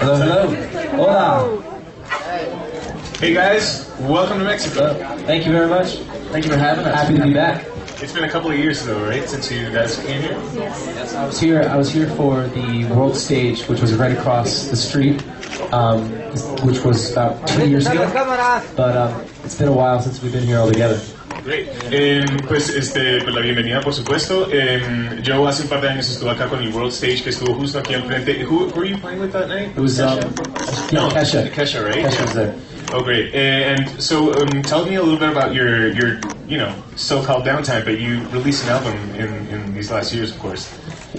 Hello, hello. Hola. Hey guys, welcome to Mexico. Thank you very much. Thank you for having us. Happy to be back. It's been a couple of years though, right, since you guys came here? Yes, I was here for the world stage, which was right across the street, which was about 2 years ago. But it's been a while since we've been here all together. Great. Pues la bienvenida, por supuesto. Yo hace un par de años estuve acá con el World Stage, que estuvo justo aquí al frente. Who were you playing with that night? It was Kesha, right? Kesha was there. Oh, great. And so, tell me a little bit about your so-called downtime, but you released an album in these last years, of course.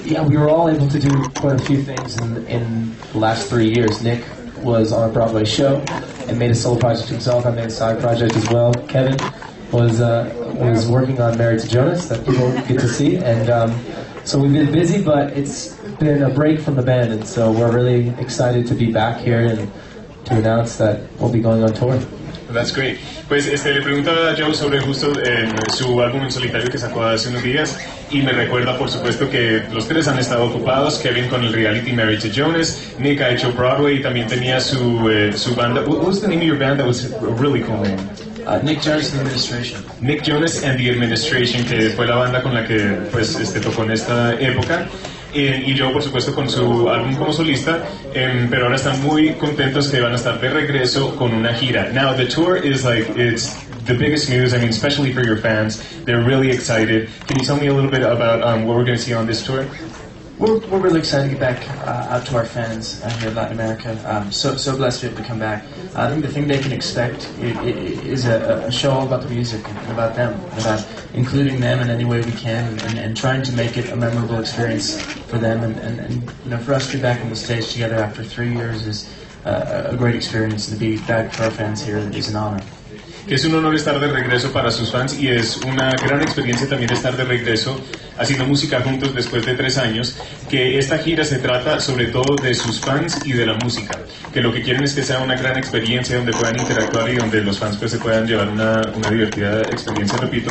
Yeah, we were all able to do quite a few things in the last 3 years. Nick was on a Broadway show and made a solo project himself. I made a side project as well. Kevin was working on Married to Jonas that people get to see, and so we've been busy, but it's been a break from the band, and so we're really excited to be back here and to announce that we'll be going on tour. That's great. Pues le pregunta a Joe sobre justo su álbum en solitario que sacó hace unos días, y me recuerda por supuesto que los tres han estado ocupados. Kevin con el reality Married to Jonas, Nick ha hecho Broadway y también tenía su banda. What was the name of your band? That was a really cool name. Nick Jonas and the Administration. Nick Jonas and the Administration, que fue la banda con la que pues tocó en esta época. Y yo, por supuesto, con su álbum como solista, pero ahora están muy contentos que van a estar de regreso con una gira. Now, the tour is it's the biggest news, I mean, especially for your fans. They're really excited. Can you tell me a little bit about what we're going to see on this tour? We're really excited to get back out to our fans here in Latin America. So blessed to be able to come back. I think the thing they can expect is a show all about the music and about them, about including them in any way we can, and trying to make it a memorable experience for them. And for us to be back on the stage together after 3 years is a great experience, and to be back for our fans here is an honor. Que es un honor estar de regreso para sus fans y es una gran experiencia también estar de regreso haciendo música juntos después de 3 años, que esta gira se trata sobre todo de sus fans y de la música, que lo que quieren es que sea una gran experiencia donde puedan interactuar y donde los fans pues se puedan llevar una divertida experiencia, repito,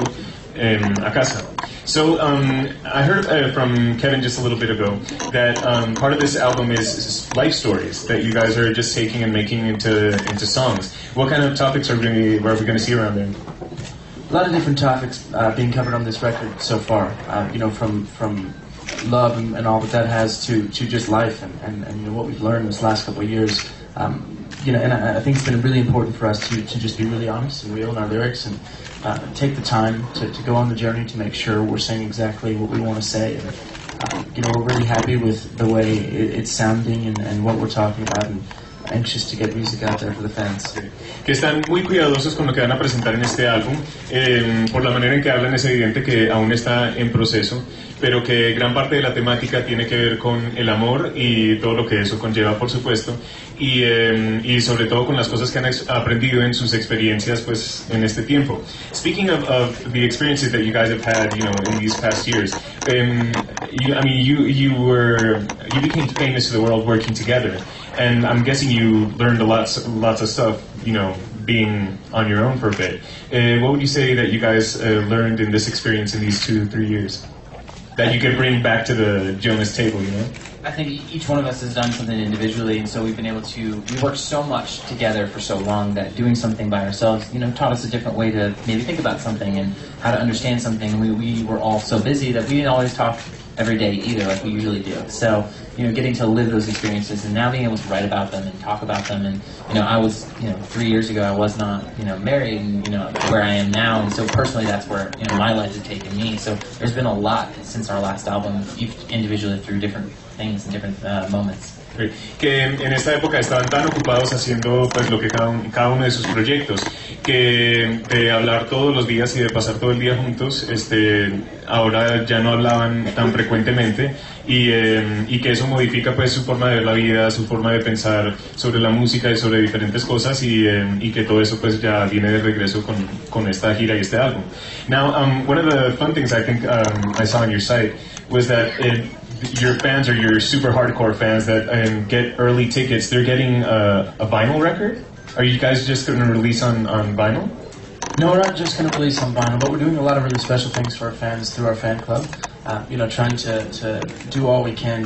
a casa. So I heard from Kevin just a little bit ago that part of this album is life stories that you guys are just taking and making into songs. What kind of topics are we going to see around there? A lot of different topics being covered on this record so far. From love and all that has to just life and what we've learned this last couple of years. And I think it's been really important for us to just be really honest and real in our lyrics and take the time to go on the journey to make sure we're saying exactly what we want to say. And, we're really happy with the way it's sounding and what we're talking about, and anxious to get music out there for the fans. Que están muy cuidadosos con lo que van a presentar en este álbum. Por la manera en que hablan es evidente que aún está en proceso, pero que gran parte de la temática tiene que ver con el amor y todo lo que eso conlleva, por supuesto, y sobre todo con las cosas que han aprendido en sus experiencias pues en este tiempo. Speaking of the experiences that you guys have had, in these past years, you became famous to the world working together, and I'm guessing you learned lots of stuff, being on your own for a bit. What would you say that you guys learned in this experience in these 2-3 years that you could bring back to the Jonas table, I think each one of us has done something individually, and so we've been able to, we worked so much together for so long that doing something by ourselves, taught us a different way to maybe think about something and how to understand something. And we were all so busy that we didn't always talk every day either, like we usually do. So, getting to live those experiences and now being able to write about them and talk about them. And, I was, 3 years ago, I was not, married and, where I am now. And so personally, that's where, my life has taken me. So there's been a lot since our last album, each individually through different things and different moments. Que en esta época estaban tan ocupados haciendo pues lo que cada uno de sus proyectos, que de hablar todos los días y de pasar todo el día juntos, ahora ya no hablaban tan frecuentemente, y que eso modifica pues su forma de ver la vida, su forma de pensar sobre la música y sobre diferentes cosas, y que todo eso pues ya viene de regreso con esta gira y este álbum. Now, one of the fun things I think I saw on your site was that your fans, or your super hardcore fans that get early tickets, they're getting a vinyl record? Are you guys just going to release on vinyl? No, we're not just going to release on vinyl, but we're doing a lot of really special things for our fans through our fan club. trying to do all we can.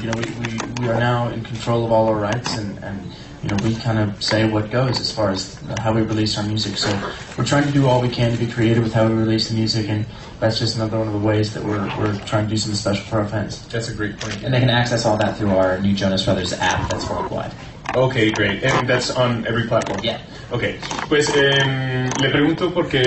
We are now in control of all our rights, and we kind of say what goes as far as how we release our music. So we're trying to do all we can to be creative with how we release the music, and that's just another one of the ways that we're trying to do something special for our fans. That's a great point. And they can access all that through our new Jonas Brothers app that's worldwide. Okay, great. And that's on every platform. Yeah. Okay, pues le pregunto porque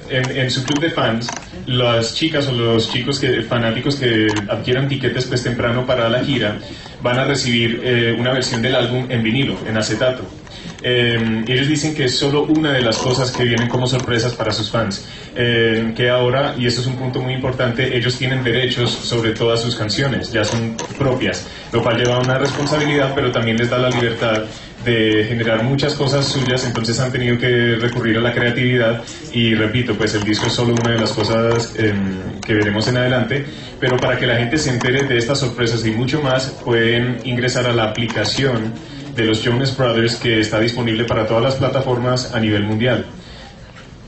en su club de fans, las chicas o los chicos fanáticos que adquieran tiquetes pues temprano para la gira van a recibir una versión del álbum en vinilo, en acetato. Ellos dicen que es solo una de las cosas que vienen como sorpresas para sus fans, que ahora, y esto es un punto muy importante, ellos tienen derechos sobre todas sus canciones, ya son propias, lo cual lleva a una responsabilidad, pero también les da la libertad de generar muchas cosas suyas. Entonces han tenido que recurrir a la creatividad, y repito, pues el disco es solo una de las cosas que veremos en adelante, pero para que la gente se entere de estas sorpresas y mucho más, pueden ingresar a la aplicación de los Jonas Brothers, que está disponible para todas las plataformas a nivel mundial.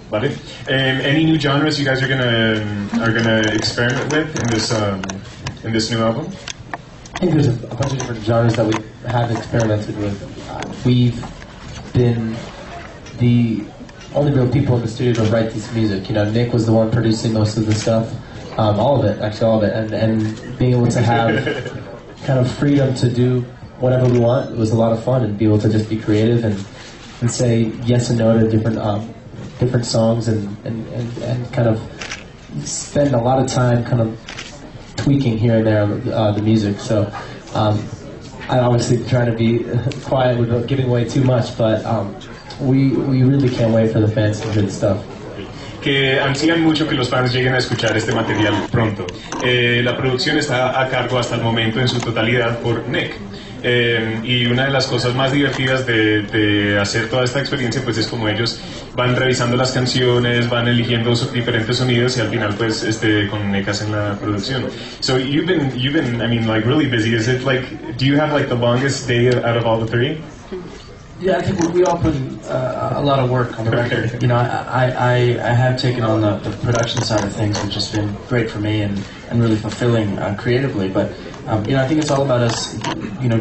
¿Vale? Any new genres you guys are gonna experiment with in this new album? I think there's a bunch of different genres that we have experimented with. We've been the only real people in the studio to write this music. Nick was the one producing most of the stuff, all of it, and being able to have kind of freedom to do whatever we want. It was a lot of fun, and be able to just be creative and say yes and no to different songs, and kind of spend a lot of time kind of tweaking here and there the music. So I obviously try to be quiet without giving away too much, but we really can't wait for the fans to hear the stuff. Que ansían mucho que los fans lleguen a escuchar este material pronto. La producción está a cargo hasta el momento en su totalidad por Nick. Y una de las cosas más divertidas de hacer toda esta experiencia pues es como ellos van revisando las canciones, van eligiendo diferentes sonidos, y al final pues con Nick hacen la producción. So you've been I mean, like, really busy. Is it like, do you have like the longest day out of all the three? Yeah, I think we all put a lot of work on the record. I have taken on the production side of things, which has been great for me and really fulfilling creatively. But I think it's all about us,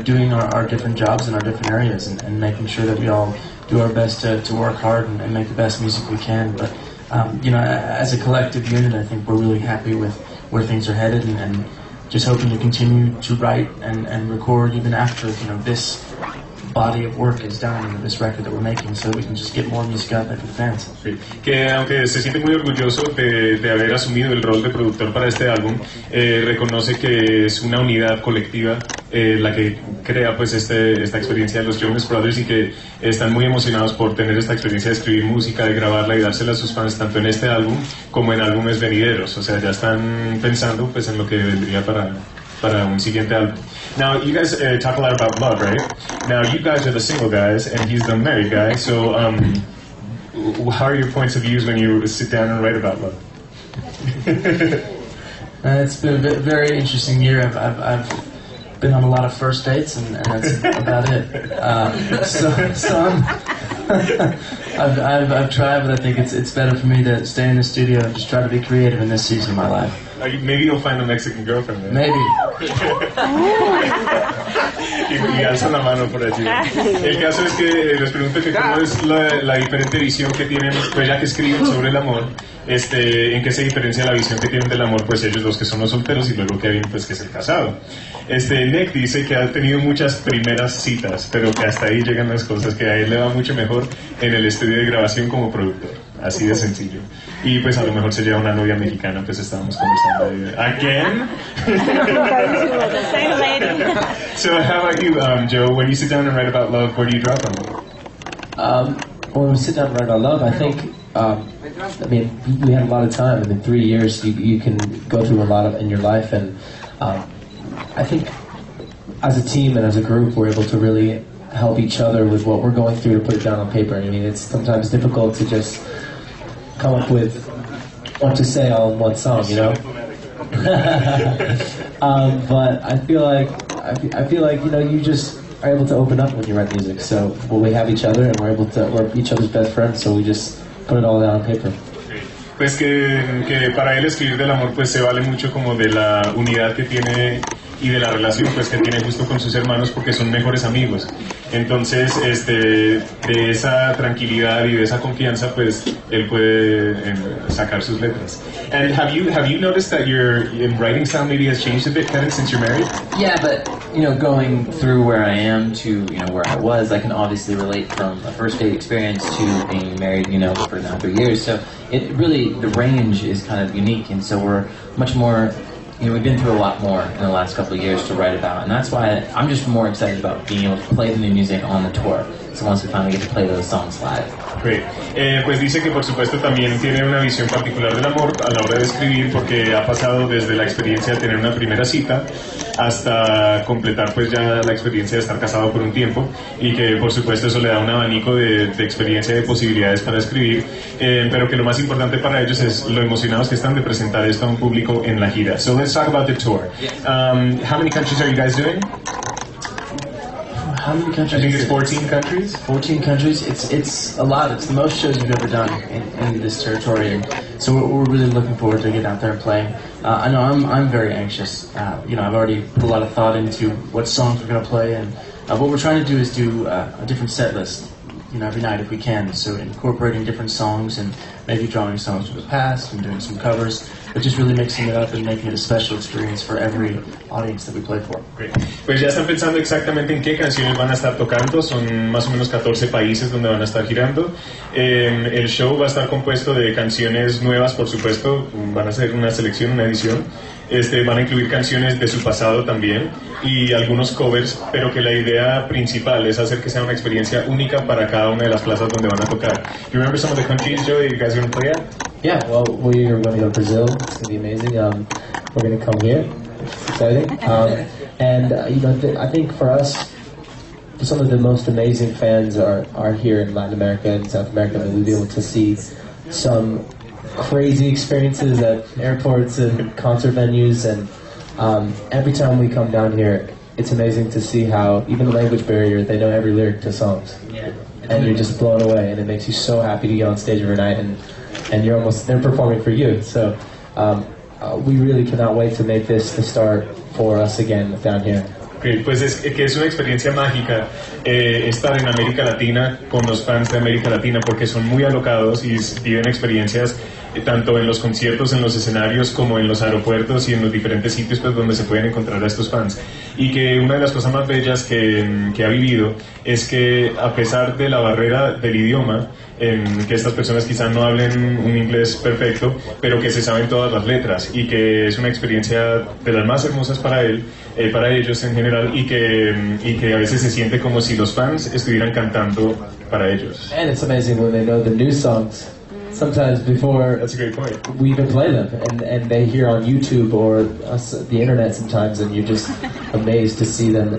doing our different jobs in our different areas, and making sure that we all do our best to work hard and make the best music we can. But as a collective unit, I think we're really happy with where things are headed, and just hoping to continue to write and record even after this body of work is done in this record that we're making, so we can just get more music out there for the fans. Sí. Que aunque se siente muy orgulloso de haber asumido el rol de productor para este álbum, reconoce que es una unidad colectiva la que crea pues esta experiencia de los Jonas Brothers, y que están muy emocionados por tener esta experiencia de escribir música, de grabarla y dársela a sus fans tanto en este álbum como en álbumes venideros. O sea, ya están pensando pues en lo que vendría para un siguiente álbum. Now, you guys talk a lot about love, right? Now, you guys are the single guys, and he's the married guy, so how are your points of views when you sit down and write about love? It's been a very interesting year. I've been on a lot of first dates, and that's about it. I've tried, but I think it's better for me to stay in the studio and just try to be creative in this season of my life. Maybe you'll find a Mexican girlfriend there. Maybe. y alza la mano por allí. El caso es que les pregunto que cómo es la diferente visión que tienen, pues ya que escriben sobre el amor, en qué se diferencia la visión que tienen del amor, pues ellos los que son los solteros, y luego Kevin, pues que es el casado. Nick dice que ha tenido muchas primeras citas, pero que hasta ahí llegan las cosas, que a él le va mucho mejor en el estudio de grabación como productor. Así de sencillo. Y pues a lo mejor se lleva una novia mexicana, pues estábamos conversando. ¿Again? Same lady. So how about you, Joe? When you sit down and write about love, where do you draw from? When we sit down and write about love, I think, we had a lot of time. In 3 years, you can go through a lot in your life, and I think as a team and as a group, we're able to really help each other with what we're going through to put it down on paper. I mean, it's sometimes difficult to just come up with what to say all in one song, but I feel like you just are able to open up when you write music. So we have each other, and we're each other's best friends. So we just put it all down on paper. pues que para él escribir del amor pues se vale mucho como de la unidad que tiene y de la relación pues que tiene justo con sus hermanos porque son mejores amigos. Entonces de esa tranquilidad y de esa confianza pues él puede sacar sus letras. And have you noticed that your writing style maybe has changed a bit, Kevin, since you're married? Yeah, but going through where I am to where I was, I can obviously relate from a first date experience to being married for now 3 years. So it really, the range is kind of unique, and so we're much more. We've been through a lot more in the last couple of years to write about, and that's why I'm just more excited about being able to play the new music on the tour. So once we finally get to play those songs live. Great. Pues dice que por supuesto también tiene una visión particular del amor a la hora de escribir porque ha pasado desde la experiencia de tener una primera cita hasta completar pues ya la experiencia de estar casado por un tiempo y que por supuesto eso le da un abanico de experiencia y de posibilidades para escribir, pero que lo más importante para ellos es lo emocionados que están de presentar esto a un público en la gira. So let's talk about the tour. How many countries are you guys doing? How many countries? I think it's 14 countries. 14 countries. It's a lot. It's the most shows we've ever done in this territory, and so we're really looking forward to getting out there and playing. I know I'm very anxious. I've already put a lot of thought into what songs we're going to play, and what we're trying to do is do a different set list. Every night if we can. So incorporating different songs and maybe drawing songs from the past and doing some covers, but just really mixing it up and making it a special experience for every audience that we play for. Great. Pues ya están pensando exactamente en qué canciones van a estar tocando. Son más o menos 14 países donde van a estar girando. El show va a estar compuesto de canciones nuevas, por supuesto. Van a ser una selección, una edición. Van a incluir canciones de su pasado también y algunos covers, pero que la idea principal es hacer que sea una experiencia única para cada una de las plazas donde van a tocar. You remember some of the countries, Joey, you guys are going to play at? Yeah, well, we are going to go to Brazil. It's going to be amazing. We're going to come here. It's exciting. I think for us, some of the most amazing fans are here in Latin America and South America. And we'll be able to see some crazy experiences at airports and concert venues, and every time we come down here, it's amazing to see how even the language barrier, they know every lyric to songs. Yeah. And you're just blown away, and it makes you so happy to get on stage every night, and they're performing for you. So we really cannot wait to make this the start for us again down here. Pues es que es una experiencia mágica estar en América Latina con los fans de América Latina porque son muy alocados y viven experiencias tanto en los conciertos, en los escenarios como en los aeropuertos y en los diferentes sitios pues, donde se pueden encontrar a estos fans. Y que una de las cosas más bellas que ha vivido es que a pesar de la barrera del idioma, que estas personas quizás no hablen un inglés perfecto, pero que se saben todas las letras y que es una experiencia de las más hermosas para él, para ellos en general y que a veces se siente como si los fans estuvieran cantando para ellos. And it's amazing when they know the new songs. Sometimes before That's a great point. we even play them, and they hear on YouTube or the internet sometimes, and you're just amazed to see them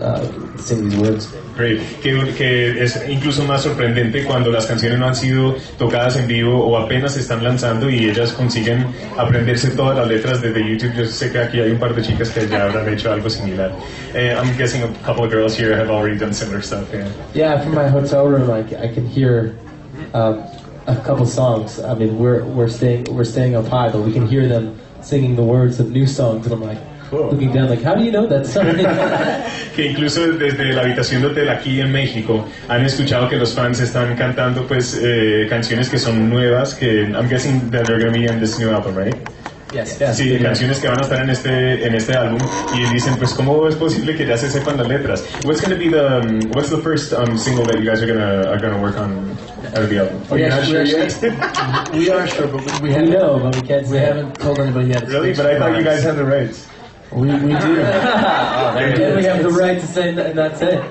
sing these words. Great. Que es incluso más sorprendente cuando las canciones no han sido tocadas en vivo o apenas se están lanzando y ellas consiguen aprenderse todas las letras desde YouTube. Yo sé que aquí hay un par de chicas que ya habrán hecho algo similar. I'm guessing a couple of girls here have already done similar stuff. Yeah, from my hotel room, I can hear a couple songs. I mean, we're staying up high, but we can hear them singing the words of new songs, and I'm like looking down, like, how do you know that song? Que incluso desde la habitación de hotel aquí en México han escuchado que los fans están cantando pues canciones que son nuevas, que I'm guessing that they're going to be in this new album, right? Yes. Sí, canciones que van a estar en este álbum y dicen pues cómo es posible que ya se sepan las letras. What's the first single that you guys are gonna work on out of the album? We are sure, but we know, but we can't say. We haven't told anybody yet. Really? But I thought you guys had the rights. We do. Again, we have the right to say that, and that's it.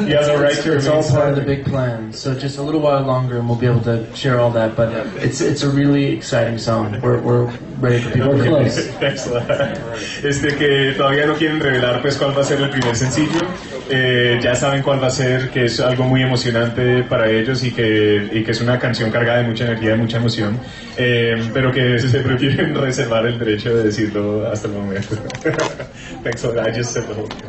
You have the right to. It's all part of the big plan. So just a little while longer, and we'll be able to share all that. But it's a really exciting song. We're ready for people. We're close. Excellent. Que todavía no quieren revelar pues cuál va a ser el primer sencillo. Ya saben cuál va a ser, que es algo muy emocionante para ellos y que es una canción cargada de mucha energía, de mucha emoción, pero que se prefieren reservar el derecho de decirlo hasta el momento. Thanks a lot. I just said the whole thing.